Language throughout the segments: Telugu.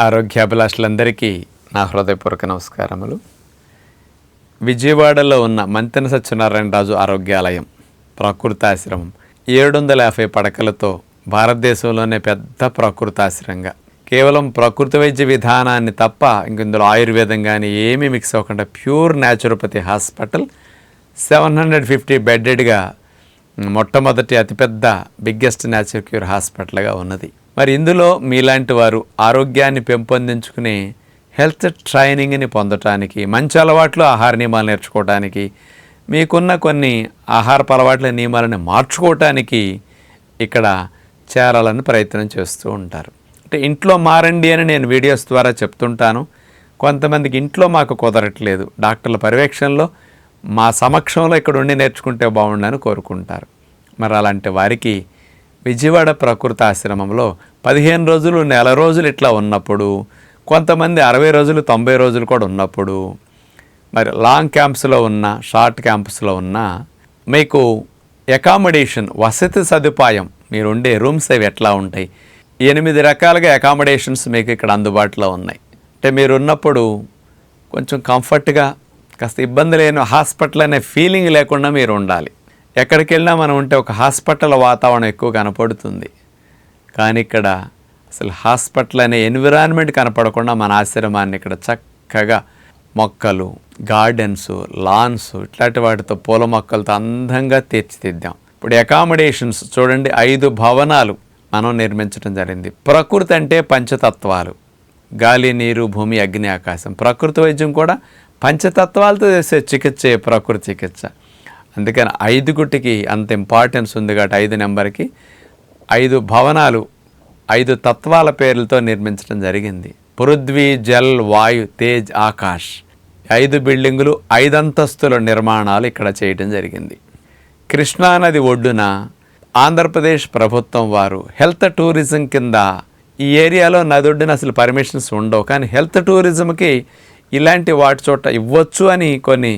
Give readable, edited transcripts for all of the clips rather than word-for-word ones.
ఆరోగ్యాభిలాషులందరికీ నా హృదయపూర్వక నమస్కారములు. విజయవాడలో ఉన్న మంతెన సత్యనారాయణరాజు ఆరోగ్యాలయం ప్రకృతాశ్రమం 750 పడకలతో భారతదేశంలోనే పెద్ద ప్రకృతాశ్రమంగా కేవలం ప్రకృతి వైద్య విధానాన్ని తప్ప ఇందులో ఆయుర్వేదం కానీ ఏమీ మిక్స్ అవ్వకుండా ప్యూర్ న్యాచురోపతి హాస్పిటల్ 750 బెడ్డెడ్గా మొట్టమొదటి అతిపెద్ద బిగ్గెస్ట్ న్యాచురల్ క్యూర్ హాస్పిటల్గా ఉన్నది. మరి ఇందులో మీలాంటి వారు ఆరోగ్యాన్ని పెంపొందించుకుని హెల్త్ ట్రైనింగ్ని పొందటానికి, మంచి అలవాట్లు ఆహార నియమాలు నేర్చుకోవడానికి, మీకున్న కొన్ని ఆహారపు అలవాట్ల నియమాలను మార్చుకోవటానికి ఇక్కడ చేరాలని ప్రయత్నం చేస్తూ ఉంటారు. అంటే ఇంట్లో మారండి అని నేను వీడియోస్ ద్వారా చెప్తుంటాను. కొంతమందికి ఇంట్లో మాకు కుదరట్లేదు, డాక్టర్ల పర్యవేక్షణలో మా సమక్షంలో ఇక్కడ ఉండి నేర్చుకుంటే బాగుండని కోరుకుంటారు. మరి అలాంటి వారికి విజయవాడ ప్రకృతి ఆశ్రమంలో 15 రోజులు, నెల రోజులు ఇట్లా ఉన్నప్పుడు, కొంతమంది 60 రోజులు 90 రోజులు కూడా ఉన్నప్పుడు, మరి లాంగ్ క్యాంప్స్లో ఉన్న, షార్ట్ క్యాంప్స్లో ఉన్న మీకు అకామిడేషన్ వసతి సదుపాయం, మీరు ఉండే రూమ్స్ అవి ఎట్లా ఉంటాయి, 8 రకాలుగా అకామిడేషన్స్ మీకు ఇక్కడ అందుబాటులో ఉన్నాయి. అంటే మీరు ఉన్నప్పుడు కొంచెం కంఫర్ట్గా, కాస్త ఇబ్బంది లేని హాస్పిటల్ అనే ఫీలింగ్ లేకుండా మీరు ఉండాలి. ఎక్కడికి వెళ్ళినా మనం ఉంటే ఒక హాస్పిటల్ వాతావరణం ఎక్కువ కనపడుతుంది, కానీ ఇక్కడ అసలు హాస్పిటల్ అనే ఎన్విరాన్మెంట్ కనపడకుండా మన ఆశ్రమాన్ని ఇక్కడ చక్కగా మొక్కలు, గార్డెన్స్, లాన్స్ ఇట్లాంటి వాటితో, పూల మొక్కలతో అందంగా తీర్చిదిద్దాం. ఇప్పుడు అకామిడేషన్స్ చూడండి, 5 భవనాలు మనం నిర్మించడం జరిగింది. ప్రకృతి అంటే పంచతత్వాలు, గాలి, నీరు, భూమి, అగ్ని, ఆకాశం. ప్రకృతి వైద్యం కూడా పంచతత్వాలతో చేసే చికిత్సే ప్రకృతి చికిత్స. అందుకని 5 అంత ఇంపార్టెన్స్ ఉంది కాబట్టి 5 నెంబర్కి 5 భవనాలు 5 తత్వాల పేర్లతో నిర్మించడం జరిగింది. పృథ్వీ, జల్, వాయు, తేజ్, ఆకాష్. 5 బిల్డింగులు, 5 అంతస్తుల నిర్మాణాలు ఇక్కడ చేయడం జరిగింది. కృష్ణానది ఒడ్డున ఆంధ్రప్రదేశ్ ప్రభుత్వం వారు హెల్త్ టూరిజం కింద ఈ ఏరియాలో నది ఒడ్డున అసలు పర్మిషన్స్ ఉండవు, కానీ హెల్త్ టూరిజంకి ఇలాంటి వాటి చోట ఇవ్వచ్చు అని కొన్ని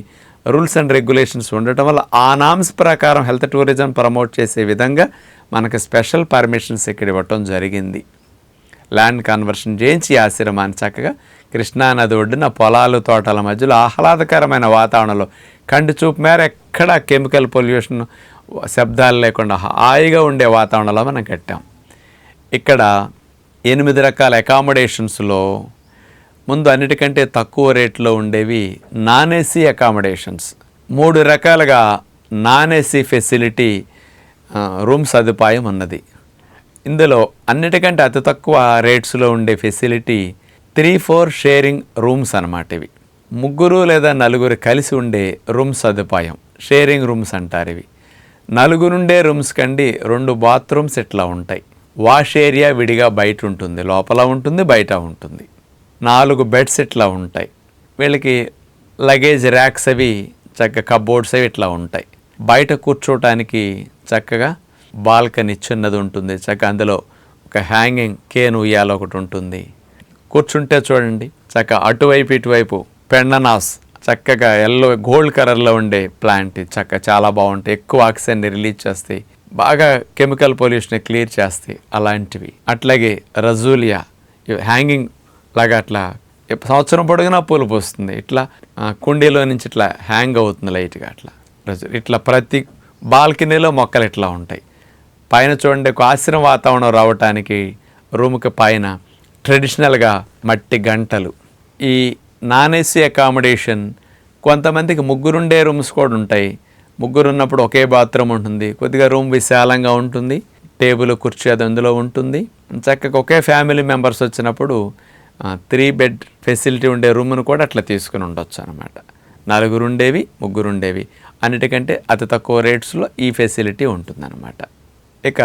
రూల్స్ అండ్ రెగ్యులేషన్స్ ఉండటం వల్ల ఆ నామ్స్ ప్రకారం హెల్త్ టూరిజం ప్రమోట్ చేసే విధంగా మనకు స్పెషల్ పర్మిషన్స్ ఇక్కడ ఇవ్వటం జరిగింది. ల్యాండ్ కన్వర్షన్ చేయించి ఆశ్రమాన్ని చక్కగా కృష్ణానది ఒడ్డున పొలాలు, తోటల మధ్యలో ఆహ్లాదకరమైన వాతావరణంలో, కంటి చూపు మేర ఎక్కడ కెమికల్ పొల్యూషన్, శబ్దాలు లేకుండా హాయిగా ఉండే వాతావరణంలో మనం కట్టాం. ఇక్కడ 8 రకాల అకామిడేషన్స్లో ముందు అన్నిటికంటే తక్కువ రేట్లో ఉండేవి నాన్ ఏసీ అకామిడేషన్స్. 3 రకాలుగా నాన్ ఏసీ ఫెసిలిటీ రూమ్ సదుపాయం ఉన్నది. ఇందులో అన్నిటికంటే అతి తక్కువ రేట్స్లో ఉండే ఫెసిలిటీ 3-4 షేరింగ్ రూమ్స్ అన్నమాట. ఇవి 3 లేదా 4 కలిసి ఉండే రూమ్ సదుపాయం, షేరింగ్ రూమ్స్ అంటారు. ఇవి 4 ఉండే రూమ్స్ కండి 2 బాత్రూమ్స్ ఇట్లా ఉంటాయి. వాష్ ఏరియా విడిగా బయట ఉంటుంది, లోపల ఉంటుంది, బయట ఉంటుంది. 4 బెడ్స్ ఇట్లా ఉంటాయి. వీళ్ళకి లగేజ్ ర్యాక్స్ అవి చక్కగా, కబోర్డ్స్ అవి ఇట్లా ఉంటాయి. బయట కూర్చోటానికి చక్కగా బాల్కనీ చిన్నది ఉంటుంది, చక్కగా అందులో ఒక హ్యాంగింగ్ కేన్ ఉయ్యాల ఒకటి ఉంటుంది. కూర్చుంటే చూడండి చక్కగా అటువైపు ఇటువైపు పెండనాస్, చక్కగా ఎల్లో గోల్డ్ కలర్లో ఉండే ప్లాంట్, చక్కగా చాలా బాగుంటాయి. ఎక్కువ ఆక్సిజన్ని రిలీజ్ చేస్తాయి, బాగా కెమికల్ పొల్యూషన్ క్లియర్ చేస్తాయి అలాంటివి. అట్లాగే రజూలియా హ్యాంగింగ్ లాగా అట్లా సంవత్సరం పొడుగునా పూలు పోస్తుంది, ఇట్లా కుండీలో నుంచి ఇట్లా హ్యాంగ్ అవుతుంది లైట్గా. అట్లా ఇట్లా ప్రతి బాల్కనీలో మొక్కలు ఇట్లా ఉంటాయి. పైన చూడండి, ఒక ఆశ్రమ వాతావరణం రావటానికి రూమ్కి పైన ట్రెడిషనల్గా మట్టి గంటలు. ఈ నాన్ ఏసీ అకామిడేషన్ కొంతమందికి 3 ఉండే రూమ్స్ కూడా ఉంటాయి. 3 ఉన్నప్పుడు ఒకే బాత్రూమ్ ఉంటుంది, కొద్దిగా రూమ్ విశాలంగా ఉంటుంది, టేబుల్, కుర్చీ అది అందులో ఉంటుంది. చక్కగా ఒకే ఫ్యామిలీ మెంబర్స్ వచ్చినప్పుడు 3 బెడ్ ఫెసిలిటీ ఉండే రూమ్ను కూడా అట్లా తీసుకుని ఉండొచ్చు అనమాట. 4 ఉండేవి, 3 ఉండేవి. అన్నిటికంటే అతి తక్కువ రేట్స్లో ఈ ఫెసిలిటీ ఉంటుందన్నమాట. ఇక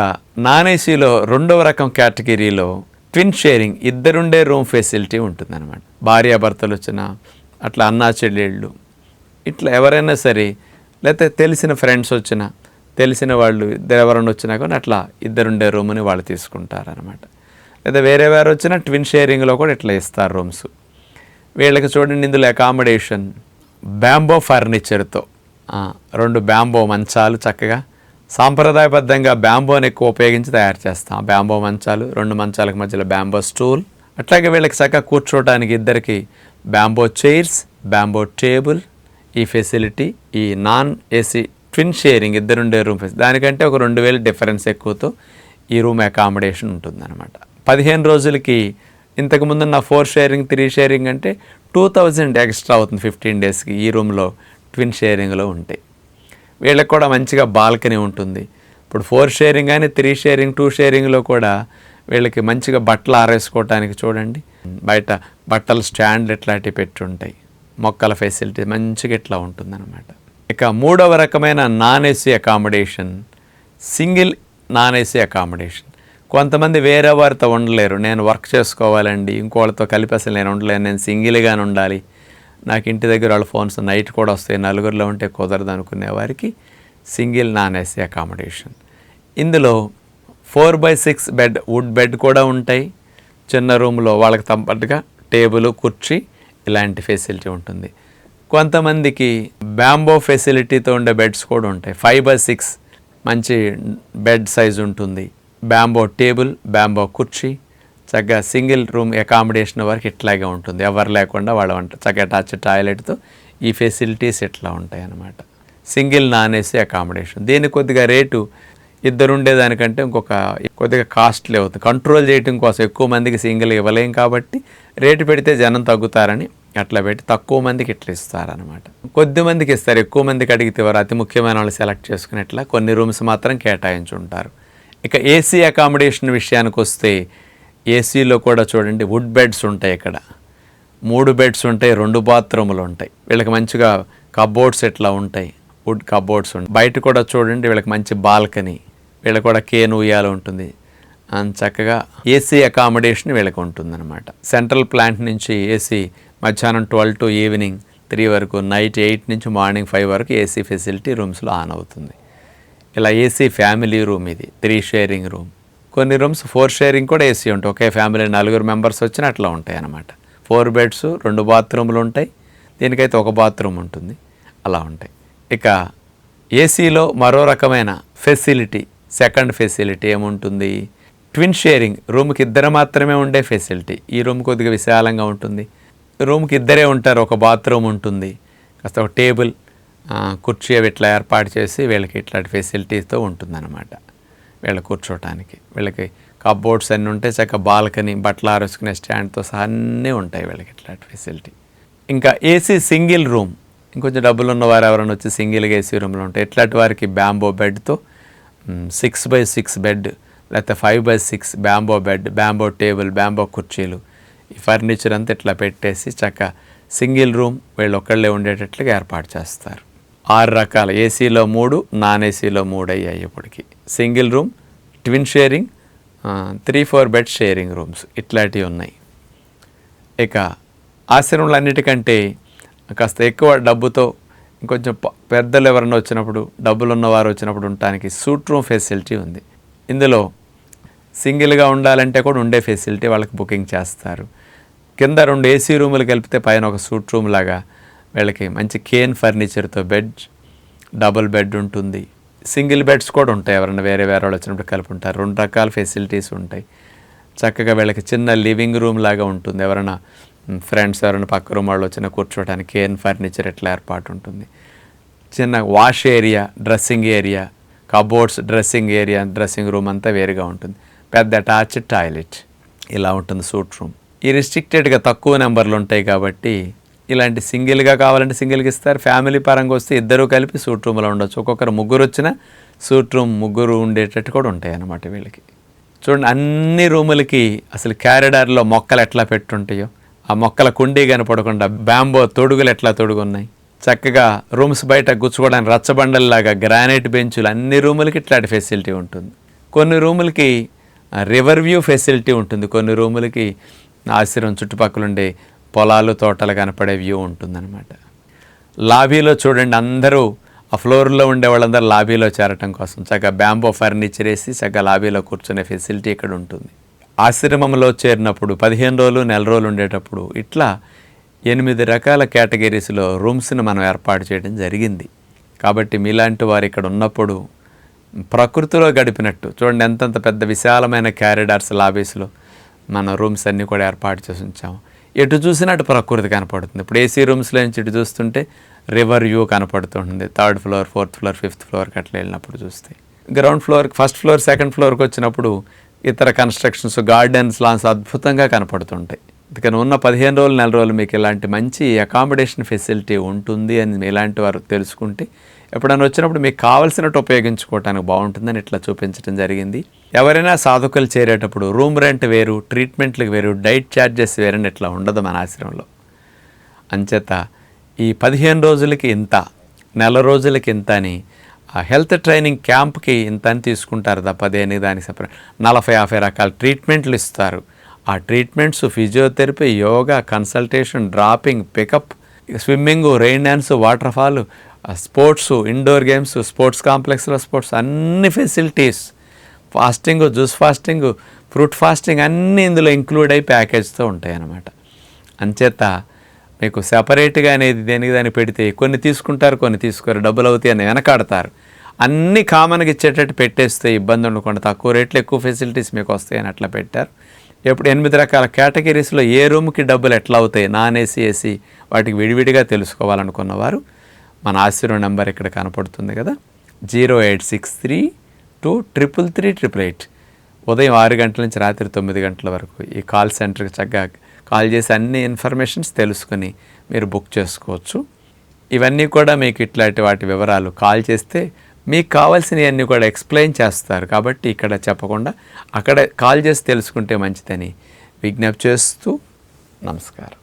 నాన్ ఏసీలో 2వ రకం కేటగిరీలో ట్విన్ షేరింగ్, 2 ఉండే రూమ్ ఫెసిలిటీ ఉంటుందన్నమాట. భార్యాభర్తలు వచ్చినా, అట్లా అన్నా చెల్లెళ్ళు, ఇట్లా ఎవరైనా సరే, లేకపోతే తెలిసిన ఫ్రెండ్స్ వచ్చినా, తెలిసిన వాళ్ళు ఎవరైనా వచ్చినా కానీ అట్లా 2 ఉండే రూమ్ని వాళ్ళు తీసుకుంటారనమాట. లేదా వేరే వారు వచ్చినా ట్విన్ షేరింగ్లో కూడా ఇట్లా ఇస్తారు రూమ్స్. వీళ్ళకి చూడండి, ఇందులో అకామిడేషన్ బ్యాంబో ఫర్నిచర్తో 2 బ్యాంబో మంచాలు, చక్కగా సాంప్రదాయబద్ధంగా బ్యాంబోని ఎక్కువ ఉపయోగించి తయారు చేస్తాం. బ్యాంబో మంచాలు, 2 మంచాలకు మధ్యలో బ్యాంబో స్టూల్, అట్లాగే వీళ్ళకి చక్కగా కూర్చోవడానికి ఇద్దరికి బ్యాంబో చైర్స్, బ్యాంబో టేబుల్, ఈ ఫెసిలిటీ, ఈ నాన్ ఏసీ ట్విన్ షేరింగ్ ఇద్దరుండే రూమ్ దానికంటే ఒక 2,000 డిఫరెన్స్ ఎక్కువతో ఈ రూమ్ అకామిడేషన్ ఉంటుందన్నమాట. 15 రోజులకి ఇంతకుముందున్న 4 షేరింగ్ 3 షేరింగ్ అంటే 2,000 ఎక్స్ట్రా అవుతుంది 15 డేస్కి ఈ రూమ్లో ట్విన్ షేరింగ్లో ఉంటాయి. వీళ్ళకి కూడా మంచిగా బాల్కనీ ఉంటుంది. ఇప్పుడు 4 షేరింగ్ కానీ 3 షేరింగ్ 2 షేరింగ్లో కూడా వీళ్ళకి మంచిగా బట్టలు ఆరేసుకోవటానికి చూడండి బయట బట్టల స్టాండ్లు ఇట్లాంటివి పెట్టుంటాయి. మొక్కల ఫెసిలిటీ మంచిగా ఇట్లా ఉంటుందన్నమాట. ఇక మూడవ రకమైన non AC accommodation single non AC accommodation. కొంతమంది వేరే వారితో ఉండలేరు, నేను వర్క్ చేసుకోవాలండి, ఇంకోళ్ళతో కలిపి అసలు నేను ఉండలేను, నేను సింగిల్గానే ఉండాలి, నాకు ఇంటి దగ్గర వాళ్ళ ఫోన్స్ నైట్ కూడా వస్తాయి, నలుగురిలో ఉంటే కుదరదు అనుకునే వారికి సింగిల్ నాన్ ఏసీ అకామిడేషన్. ఇందులో 4x6 బెడ్, వుడ్ బెడ్ కూడా ఉంటాయి. చిన్న రూమ్లో వాళ్ళకి తప్పట్టుగా టేబుల్, కుర్చీ ఇలాంటి ఫెసిలిటీ ఉంటుంది. కొంతమందికి బ్యాంబో ఫెసిలిటీతో ఉండే బెడ్స్ కూడా ఉంటాయి. 5x6 మంచి బెడ్ సైజ్ ఉంటుంది. బ్యాంబో టేబుల్, బ్యాంబో కుర్చీ, చక్కగా సింగిల్ రూమ్ అకామిడేషన్ వరకు ఇట్లాగే ఉంటుంది. ఎవరు లేకుండా వాళ్ళ చక్కగా అటాచ్ టాయిలెట్తో ఈ ఫెసిలిటీస్ ఇట్లా ఉంటాయి అన్నమాట. Single non AC accommodation. దీని కొద్దిగా రేటు ఇద్దరు ఉండేదానికంటే కొద్దిగా కాస్ట్లీ అవుతుంది. కంట్రోల్ చేయడం కోసం ఎక్కువ మందికి సింగిల్ ఇవ్వలేం కాబట్టి రేటు పెడితే జనం తగ్గుతారని అట్లా పెట్టి తక్కువ మందికి ఇట్లా ఇస్తారనమాట. కొద్ది మందికి ఇస్తారు, ఎక్కువ మందికి అడిగితే వారు అతి ముఖ్యమైన వాళ్ళు సెలెక్ట్ చేసుకునేట్లా కొన్ని రూమ్స్ మాత్రం కేటాయించుంటారు. ఇక ఏసీ అకామిడేషన్ విషయానికి వస్తే ఏసీలో కూడా చూడండి వుడ్ బెడ్స్ ఉంటాయి. ఇక్కడ 3 బెడ్స్ ఉంటాయి, 2 బాత్రూములు ఉంటాయి. వీళ్ళకి మంచిగా కబోర్డ్స్ ఇట్లా ఉంటాయి, వుడ్ కబోర్డ్స్ ఉంటాయి. బయట కూడా చూడండి వీళ్ళకి మంచి బాల్కనీ, వీళ్ళకి కూడా కేన్ ఉయ్యాల ఉంటుంది. చక్కగా ఏసీ అకామిడేషన్ వీళ్ళకి ఉంటుందన్నమాట. సెంట్రల్ ప్లాంట్ నుంచి ఏసీ మధ్యాహ్నం 12 to ఈవినింగ్ 3 వరకు, నైట్ 8 నుంచి మార్నింగ్ 5 వరకు ఏసీ ఫెసిలిటీ రూమ్స్లో ఆన్ అవుతుంది. ఇలా ఏసీ ఫ్యామిలీ రూమ్, ఇది 3 షేరింగ్ రూమ్. కొన్ని రూమ్స్ 4 షేరింగ్ కూడా ఏసీ ఉంటాయి. ఒకే ఫ్యామిలీ 4 మెంబర్స్ వచ్చినా అట్లా ఉంటాయి అన్నమాట. 4 బెడ్స్, 2 బాత్రూములు ఉంటాయి. దీనికైతే 1 బాత్రూమ్ ఉంటుంది. అలా ఉంటాయి. ఇక ఏసీలో మరో రకమైన ఫెసిలిటీ, సెకండ్ ఫెసిలిటీ ఏముంటుంది? Twin sharing. రూమ్కి ఇద్దరు మాత్రమే ఉండే ఫెసిలిటీ. ఈ రూమ్ కొద్దిగా విశాలంగా ఉంటుంది. రూమ్కి ఇద్దరే ఉంటారు, 1 బాత్రూమ్ ఉంటుంది, కాస్త ఒక టేబుల్, కుర్చీ అవి ఇట్లా ఏర్పాటు చేసి వీళ్ళకి ఇట్లాంటి ఫెసిలిటీతో ఉంటుందన్నమాట. వీళ్ళ కూర్చోటానికి వీళ్ళకి కబోర్డ్స్ అన్నీ ఉంటాయి, చక్కగా బాల్కనీ, బట్టలు ఆరేసుకునే స్టాండ్తో సహా అన్నీ ఉంటాయి వీళ్ళకి ఇట్లాంటి ఫెసిలిటీ. ఇంకా ఏసీ సింగిల్ రూమ్, ఇంకొంచెం డబ్బులు ఉన్నవారు ఎవరైనా వచ్చి సింగిల్గా ఏసీ రూమ్లో ఉంటాయి. ఇట్లాంటి వారికి బ్యాంబో బెడ్తో 6x6 బెడ్, లేకపోతే 5x6 bamboo bed, bamboo table, bamboo కుర్చీలు, ఈ ఫర్నిచర్ అంతా ఇట్లా పెట్టేసి చక్కగా సింగిల్ రూమ్ వీళ్ళు ఒక్కళ్ళే ఉండేటట్లుగా ఏర్పాటు చేస్తారు. 6 రకాల, ఏసీలో 3, నాన్ ఏసీలో 3 అయ్యాయి ఇప్పటికి. Single room, twin sharing, 3-4 bed sharing rooms ఇట్లాంటివి ఉన్నాయి. ఇక ఆశ్రమంలో అన్నిటికంటే కాస్త ఎక్కువ డబ్బుతో ఇంకొంచెం పెద్దలు ఎవరైనా వచ్చినప్పుడు, డబ్బులు ఉన్నవారు వచ్చినప్పుడు ఉండటానికి సూట్ రూమ్ ఫెసిలిటీ ఉంది. ఇందులో సింగిల్గా ఉండాలంటే కూడా ఉండే ఫెసిలిటీ వాళ్ళకి బుకింగ్ చేస్తారు. కింద 2 ఏసీ రూములు కలిపితే పైన ఒక సూట్ రూమ్ లాగా వీళ్ళకి మంచి కేన్ ఫర్నిచర్తో బెడ్, డబుల్ బెడ్ ఉంటుంది. సింగిల్ బెడ్స్ కూడా ఉంటాయి, ఎవరైనా వేరే వాళ్ళు వచ్చినప్పుడు కలిపి ఉంటారు. 2 రకాల ఫెసిలిటీస్ ఉంటాయి. చక్కగా వీళ్ళకి చిన్న లివింగ్ రూమ్ లాగా ఉంటుంది. ఎవరైనా ఫ్రెండ్స్ ఎవరైనా పక్క రూమ్ వాళ్ళు వచ్చినా కూర్చోవడానికి కేన్ ఫర్నిచర్ ఎట్లా ఏర్పాటు ఉంటుంది. చిన్న wash area, dressing area, cupboards, dressing area, dressing room అంతా వేరుగా ఉంటుంది. పెద్ద అటాచ్డ్ టాయిలెట్ ఇలా ఉంటుంది సూట్ రూమ్. ఈ రిస్ట్రిక్టెడ్గా తక్కువ నెంబర్లు ఉంటాయి కాబట్టి ఇలాంటి సింగిల్గా కావాలంటే సింగిల్గా ఇస్తారు. ఫ్యామిలీ పరంగా వస్తే ఇద్దరు కలిపి సూట్ రూమ్లో ఉండొచ్చు. ఒక్కొక్కరు 3 వచ్చినా సూట్ రూమ్ 3 ఉండేటట్టు కూడా ఉంటాయి అన్నమాట వీళ్ళకి. చూడండి అన్ని రూములకి అసలు క్యారిడార్లో మొక్కలు ఎట్లా పెట్టుంటాయో, ఆ మొక్కల కుండీ కనపడకుండా బ్యాంబో తొడుగులు ఎట్లా తొడుగున్నాయి. చక్కగా రూమ్స్ బయట కూర్చోవడానికి రచ్చబండల్లాగా గ్రానైట్ బెంచులు, అన్ని రూములకి ఇట్లాంటి ఫెసిలిటీ ఉంటుంది. కొన్ని రూములకి రివర్ వ్యూ ఫెసిలిటీ ఉంటుంది. కొన్ని రూములకి ఆశ్రమం చుట్టుపక్కల ఉండే పొలాలు, తోటలు కనపడే వ్యూ ఉంటుందన్నమాట. లాబీలో చూడండి అందరూ ఆ ఫ్లోర్లో ఉండే వాళ్ళందరూ లాబీలో చేరటం కోసం చక్కగా బ్యాంబో ఫర్నిచర్ వేసి చక్కగా లాబీలో కూర్చునే ఫెసిలిటీ ఇక్కడ ఉంటుంది. ఆశ్రమంలో చేరినప్పుడు 15 రోజులు, నెల రోజులు ఉండేటప్పుడు ఇట్లా 8 రకాల కేటగిరీస్లో రూమ్స్ని మనం ఏర్పాటు చేయడం జరిగింది. కాబట్టి మీలాంటి వారు ఇక్కడ ఉన్నప్పుడు ప్రకృతిలో గడిపినట్టు చూడండి, ఎంతంత పెద్ద విశాలమైన క్యారిడార్స్ లాబీస్లో మన రూమ్స్ అన్నీ కూడా ఏర్పాటు చేసి ఉంచాము. ఎటు చూసినట్టు ప్రకృతి కనపడుతుంది. ఇప్పుడు ఏసీ రూమ్స్లో నుంచి ఇటు చూస్తుంటే రివర్ వ్యూ కనపడుతుంటుంది. 3rd floor, 4th floor, 5th ఫ్లోర్కి అట్లా వెళ్ళినప్పుడు చూస్తే, ground floor, 1st floor, 2nd ఫ్లోర్కి వచ్చినప్పుడు ఇతర కన్స్ట్రక్షన్స్, గార్డెన్స్, లాన్స్ అద్భుతంగా కనపడుతుంటాయి. అందుకని ఉన్న 15 రోజులు, నెల రోజులు మీకు ఇలాంటి మంచి అకామిడేషన్ ఫెసిలిటీ ఉంటుంది అని ఇలాంటి వారు తెలుసుకుంటే ఎప్పుడైనా వచ్చినప్పుడు మీకు కావాల్సినట్టు ఉపయోగించుకోవడానికి బాగుంటుందని ఇట్లా చూపించడం జరిగింది. ఎవరైనా సాధకులు చేరేటప్పుడు రూమ్ రెంట్ వేరు, ట్రీట్మెంట్లకు వేరు, డైట్ ఛార్జెస్ వేరని ఇట్లా ఉండదు మన ఆశ్రమంలో. అంచేత ఈ 15 రోజులకి ఇంత, నెల రోజులకి ఇంత అని, ఆ హెల్త్ ట్రైనింగ్ క్యాంప్కి ఇంత అని తీసుకుంటారు తప్ప దేనికి దానికి సపరేట్ 40-50 రకాల ట్రీట్మెంట్లు ఇస్తారు. ఆ treatments physiotherapy, yoga, consultation, dropping, pickup, swimming, rain dance, waterfall, sports, indoor games, sports కాంప్లెక్స్లో స్పోర్ట్స్, అన్ని facilities, fasting, juice fasting, fruit fasting అన్నీ ఇందులో ఇంక్లూడ్ అయ్యి ప్యాకేజ్తో ఉంటాయి అన్నమాట. అంచేత మీకు సెపరేట్గా అనేది దేనికి దాన్ని పెడితే కొన్ని తీసుకుంటారు, కొన్ని తీసుకోరు, డబ్బులు అవుతాయి అని వెనకాడతారు. అన్నీ కామన్గా ఇచ్చేటట్టు పెట్టేస్తే ఇబ్బంది ఉండకుండా తక్కువ రేట్లు ఎక్కువ ఫెసిలిటీస్ మీకు వస్తాయని అట్లా పెట్టారు. ఎప్పుడు 8 రకాల కేటగిరీస్లో ఏ రూమ్కి డబ్బులు ఎట్లా అవుతాయి, నాన్ ఏసీ, ఏసీ, వాటికి విడివిడిగా తెలుసుకోవాలనుకున్నవారు మన ఆశ్రమం నెంబర్ ఇక్కడ కనపడుతుంది కదా, 0863233388. ఉదయం 6 గంటల నుంచి రాత్రి 9 గంటల వరకు ఈ కాల్ సెంటర్కి చక్కగా కాల్ చేసి అన్ని ఇన్ఫర్మేషన్స్ తెలుసుకొని మీరు బుక్ చేసుకోవచ్చు. ఇవన్నీ కూడా మీకు ఇట్లాంటి వాటి వివరాలు కాల్ చేస్తే మీకు కావాల్సినవన్నీ కూడా ఎక్స్ప్లెయిన్ చేస్తారు. కాబట్టి ఇక్కడ చెప్పకుండా అక్కడ కాల్ చేసి తెలుసుకుంటే మంచిదని విజ్ఞప్తి చేస్తూ నమస్కారం.